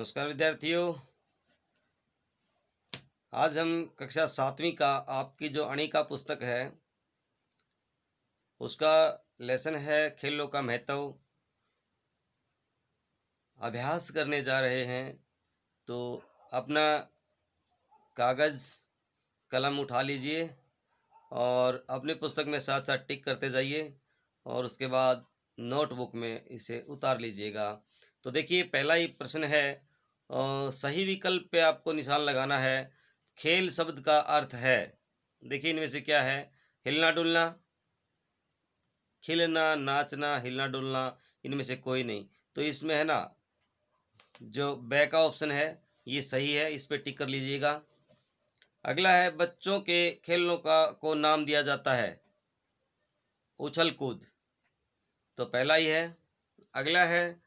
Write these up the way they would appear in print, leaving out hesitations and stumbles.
नमस्कार विद्यार्थियों। आज हम कक्षा 7वीं का आपकी जो अणिका पुस्तक है उसका लेसन है खेलों का महत्व, अभ्यास करने जा रहे हैं। तो अपना कागज़ कलम उठा लीजिए और अपनी पुस्तक में साथ साथ टिक करते जाइए और उसके बाद नोटबुक में इसे उतार लीजिएगा। तो देखिए, पहला ही प्रश्न है, सही विकल्प पे आपको निशान लगाना है। खेल शब्द का अर्थ है, देखिए इनमें से क्या है? हिलना डुलना, खिलना, नाचना, हिलना डुलना, इनमें से कोई नहीं। तो इसमें है ना, जो बे का ऑप्शन है ये सही है, इस पे टिक कर लीजिएगा। अगला है, बच्चों के खेलों को नाम दिया जाता है उछल कूद, तो पहला ही है। अगला है,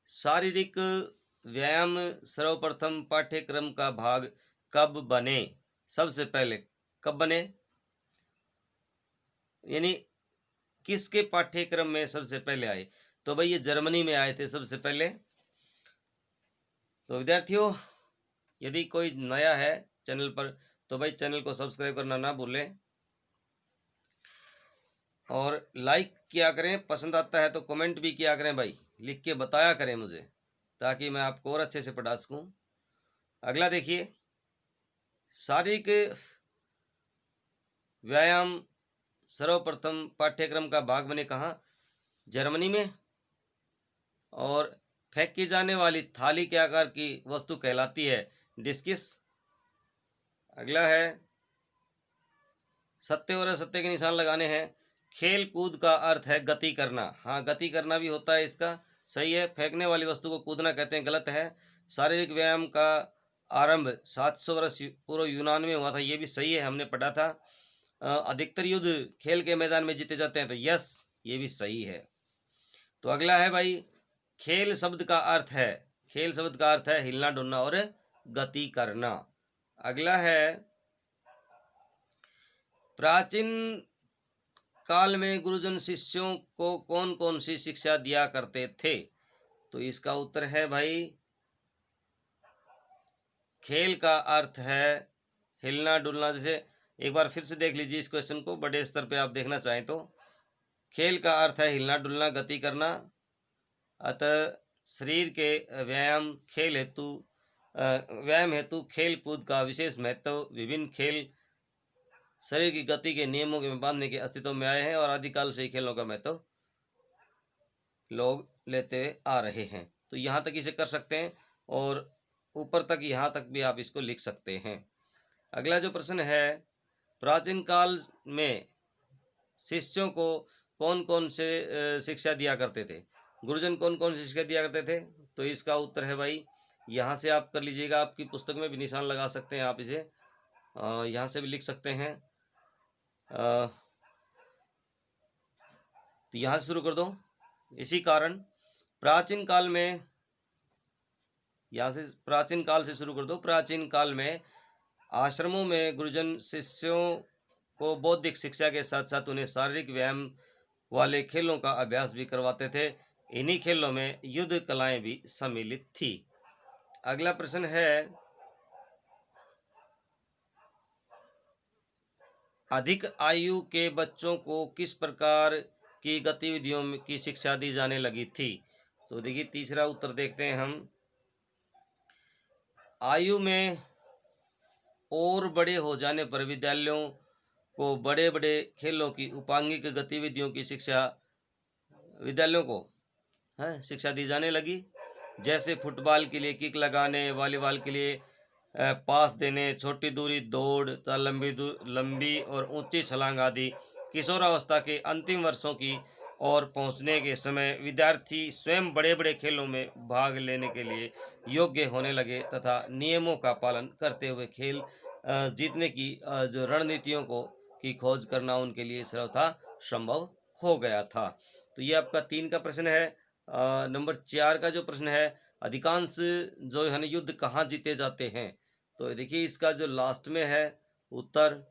शारीरिक व्यायाम सर्वप्रथम पाठ्यक्रम का भाग कब बने? सबसे पहले कब बने, यानी किसके पाठ्यक्रम में सबसे पहले आए? तो भाई ये जर्मनी में आए थे सबसे पहले। तो विद्यार्थियों, यदि कोई नया है चैनल पर तो भाई चैनल को सब्सक्राइब करना ना भूलें और लाइक किया करें। पसंद आता है तो कमेंट भी किया करें भाई, लिख के बताया करें मुझे, ताकि मैं आपको और अच्छे से पढ़ा सकूं। अगला देखिए, शारीरिक व्यायाम सर्वप्रथम पाठ्यक्रम का भाग बने कहाँ? जर्मनी में। और फेंकी जाने वाली थाली के आकार की वस्तु कहलाती है डिस्किस। अगला है, सत्य और असत्य के निशान लगाने हैं। खेल कूद का अर्थ है गति करना, हाँ गति करना भी होता है इसका, सही है। फेंकने वाली वस्तु को कूदना कहते हैं, गलत है। शारीरिक व्यायाम का आरंभ 700 वर्ष पूर्व यूनान में हुआ था, ये भी सही है, हमने पढ़ा था। अधिकतर युद्ध खेल के मैदान में जीते जाते हैं, तो यस ये भी सही है। तो अगला है भाई, खेल शब्द का अर्थ है, खेल शब्द का अर्थ है हिलना डुलना और गति करना। अगला है, प्राचीन काल में गुरुजन शिष्यों को कौन कौन सी शिक्षा दिया करते थे? तो इसका उत्तर है भाई, खेल का अर्थ है हिलना डुलना। जैसे एक बार फिर से देख लीजिए इस क्वेश्चन को, बड़े स्तर पे आप देखना चाहें तो खेल का अर्थ है हिलना डुलना, गति करना। अतः शरीर के व्यायाम हेतु खेल कूद का विशेष महत्व। विभिन्न खेल शरीर की गति के नियमों के बांधने के अस्तित्व में आए हैं और आदिकाल से ही खेलों का महत्व लोग लेते आ रहे हैं। तो यहाँ तक इसे कर सकते हैं और ऊपर तक, यहाँ तक भी आप इसको लिख सकते हैं। अगला जो प्रश्न है, प्राचीन काल में शिष्यों को कौन कौन से शिक्षा दिया करते थे? गुरुजन कौन कौन सी शिक्षा दिया करते थे? तो इसका उत्तर है भाई, यहाँ से आप कर लीजिएगा, आपकी पुस्तक में भी निशान लगा सकते हैं आप इसे, यहाँ से भी लिख सकते हैं। तो यहाँ से शुरू कर दो। इसी कारण प्राचीन काल में, यहाँ से प्राचीन काल से शुरू कर दो। प्राचीन काल में आश्रमों में गुरुजन शिष्यों को बौद्धिक शिक्षा के साथ साथ उन्हें शारीरिक व्यायाम वाले खेलों का अभ्यास भी करवाते थे। इन्हीं खेलों में युद्ध कलाएं भी सम्मिलित थी। अगला प्रश्न है, अधिक आयु के बच्चों को किस प्रकार की गतिविधियों की शिक्षा दी जाने लगी थी? तो देखिए तीसरा उत्तर देखते हैं हम। आयु में और बड़े हो जाने पर विद्यालयों को बड़े बड़े खेलों की उपांगिक गतिविधियों की शिक्षा विद्यालयों को शिक्षा दी जाने लगी। जैसे फुटबॉल के लिए किक लगाने, वॉलीबॉल के लिए पास देने, छोटी दूरी दौड़ तथा लंबी और ऊंची छलांग आदि। किशोरावस्था के अंतिम वर्षों की ओर पहुंचने के समय विद्यार्थी स्वयं बड़े बड़े खेलों में भाग लेने के लिए योग्य होने लगे तथा नियमों का पालन करते हुए खेल जीतने की जो रणनीतियों की खोज करना उनके लिए सर्वथा संभव हो गया था। तो ये आपका 3 का प्रश्न है। नंबर 4 का जो प्रश्न है, अधिकांश जो है युद्ध कहाँ जीते जाते हैं? तो देखिए इसका जो लास्ट में है उत्तर,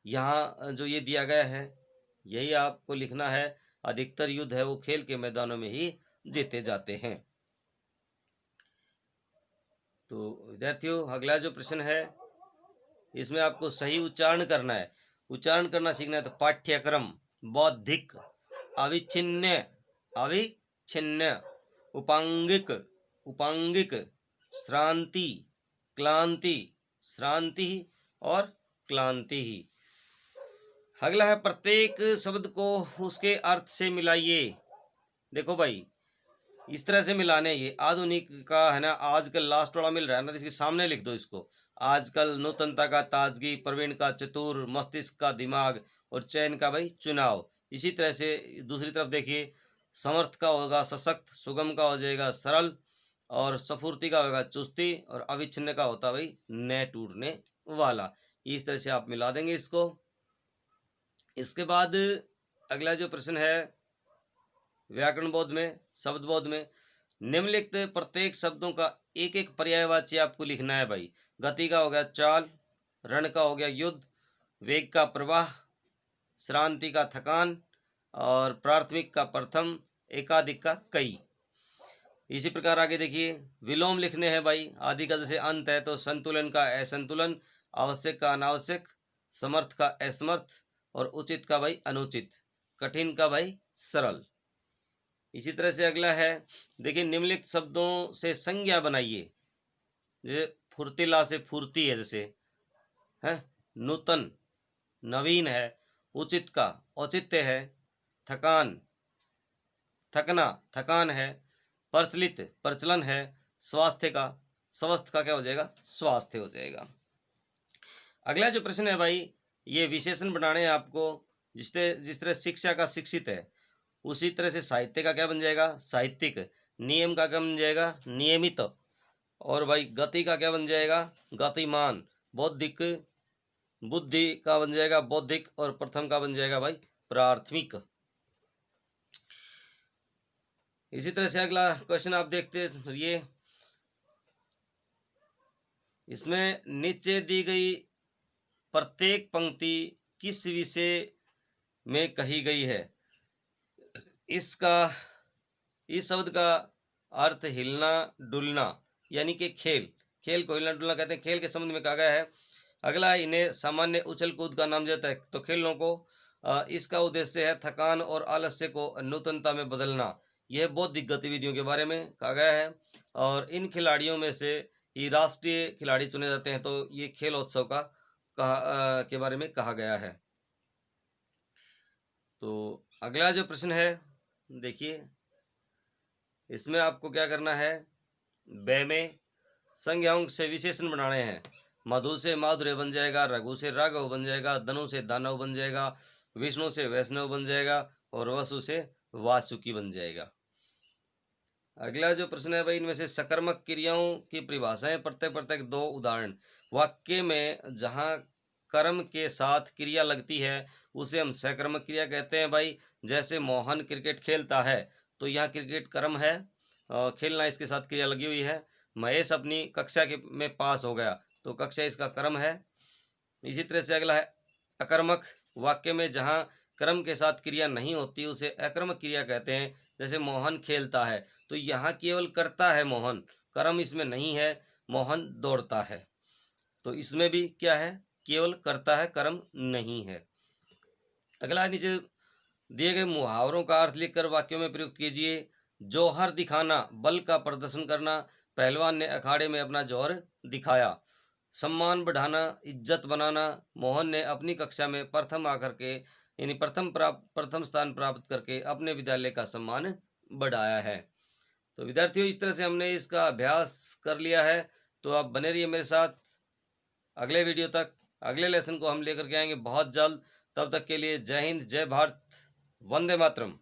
यहाँ जो ये दिया गया है यही आपको लिखना है। अधिकतर युद्ध है वो खेल के मैदानों में ही जीते जाते हैं। तो विद्यार्थियों अगला जो प्रश्न है इसमें आपको सही उच्चारण करना है, उच्चारण करना सीखना है। तो पाठ्यक्रम, बौद्धिक, अविच्छिन्न, अविच्छिन्न, उपांगिक, उपांगिक, श्रांति, क्लांति, श्रांति और क्लांति। अगला है प्रत्येक शब्द को उसके अर्थ से मिलाइए। देखो भाई इस तरह से मिलाने, ये आधुनिक का है ना, आजकल लास्ट वाला मिल रहा है ना, तो इसके सामने लिख दो इसको। आजकल नूतनता का ताजगी, प्रवीण का चतुर, मस्तिष्क का दिमाग और चयन का भाई चुनाव। इसी तरह से दूसरी तरफ देखिए, समर्थ का होगा सशक्त, सुगम का हो जाएगा सरल और सफूर्ति का होगा चुस्ती और अविच्छिन्न का होता भाई न टूटने वाला। इस तरह से आप मिला देंगे इसको। इसके बाद अगला जो प्रश्न है व्याकरण बोध में, शब्द बोध में, निम्नलिखित प्रत्येक शब्दों का एक एक पर्यायवाची आपको लिखना है भाई। गति का हो गया चाल, रण का हो गया युद्ध, वेग का प्रवाह, श्रांति का थकान और प्राथमिक का प्रथम, एकाधिक का कई। इसी प्रकार आगे देखिए, विलोम लिखने हैं भाई। आदि का जैसे अंत है तो संतुलन का असंतुलन, आवश्यक का अनावश्यक, समर्थ का असमर्थ और उचित का भाई अनुचित, कठिन का भाई सरल। इसी तरह से अगला है देखिए, निम्नलिखित शब्दों से संज्ञा बनाइए। जैसे फुर्तीला से फुर्ती है, जैसे है, नूतन नवीन है, उचित का औचित्य है, थकान थकना थकान है, प्रचलित प्रचलन है, स्वास्थ्य का स्वस्थ का क्या हो जाएगा स्वास्थ्य हो जाएगा। अगला जो प्रश्न है भाई, ये विशेषण बनाने हैं आपको। जिस तरह शिक्षा का शिक्षित है उसी तरह से साहित्य का क्या बन जाएगा साहित्यिक, नियम का क्या बन जाएगा नियमित और भाई गति का क्या बन जाएगा गतिमान, बौद्धिक बुद्धि का बन जाएगा बौद्धिक और प्रथम का बन जाएगा भाई प्राथमिक। इसी तरह से अगला क्वेश्चन आप देखते रहिए। इसमें नीचे दी गई प्रत्येक पंक्ति किस विषय में कही गई है। इस शब्द का अर्थ हिलना डुलना यानी कि खेल, खेल को हिलना डुलना कहते हैं, खेल के संबंध में कहा गया है। अगला है, इन्हें सामान्य उछल कूद का नाम देता है तो खेलों को। इसका उद्देश्य है थकान और आलस्य को नूतनता में बदलना। यह बौद्धिक गतिविधियों के बारे में कहा गया है और इन खिलाड़ियों में से ही राष्ट्रीय खिलाड़ी चुने जाते हैं, तो ये खेलोत्सव का के बारे में कहा गया है। तो अगला जो प्रश्न है देखिए, इसमें आपको क्या करना है, ब में संज्ञाओं से विशेषण बनाने हैं। मधु से माधुर्य बन जाएगा, रघु से राघव बन जाएगा, धनु से दानव बन जाएगा, विष्णु से वैष्णव बन जाएगा और वसु से वासुकी बन जाएगा। अगला जो प्रश्न है भाई, इनमें से सकर्मक क्रियाओं की परिभाषाएं, प्रत्येक दो उदाहरण। वाक्य में जहां कर्म के साथ क्रिया लगती है उसे हम सकर्मक क्रिया कहते हैं भाई। जैसे मोहन क्रिकेट खेलता है तो यहाँ क्रिकेट कर्म है, खेलना इसके साथ क्रिया लगी हुई है। महेश अपनी कक्षा में पास हो गया तो कक्षा इसका कर्म है। इसी तरह से अगला है अकर्मक, वाक्य में जहाँ कर्म के साथ क्रिया नहीं होती उसे अकर्मक क्रिया कहते हैं। जैसे मोहन खेलता है तो यहाँ केवल करता है मोहन, कर्म इसमें नहीं है, मोहन दौड़ता है तो इसमें भी क्या है केवल करता है, कर्म नहीं है। अगला नीचे दिए गए मुहावरों का अर्थ लिखकर वाक्यों में प्रयुक्त कीजिए। जौहर दिखाना, बल का प्रदर्शन करना, पहलवान ने अखाड़े में अपना जौहर दिखाया। सम्मान बढ़ाना, इज्जत बनाना, मोहन ने अपनी कक्षा में प्रथम आकर के यानी प्रथम स्थान प्राप्त करके अपने विद्यालय का सम्मान बढ़ाया है। तो विद्यार्थियों इस तरह से हमने इसका अभ्यास कर लिया है, तो आप बने रहिए मेरे साथ अगले वीडियो तक। अगले लेसन को हम लेकर के आएंगे बहुत जल्द। तब तक के लिए जय हिंद, जय भारत, वंदे मातरम।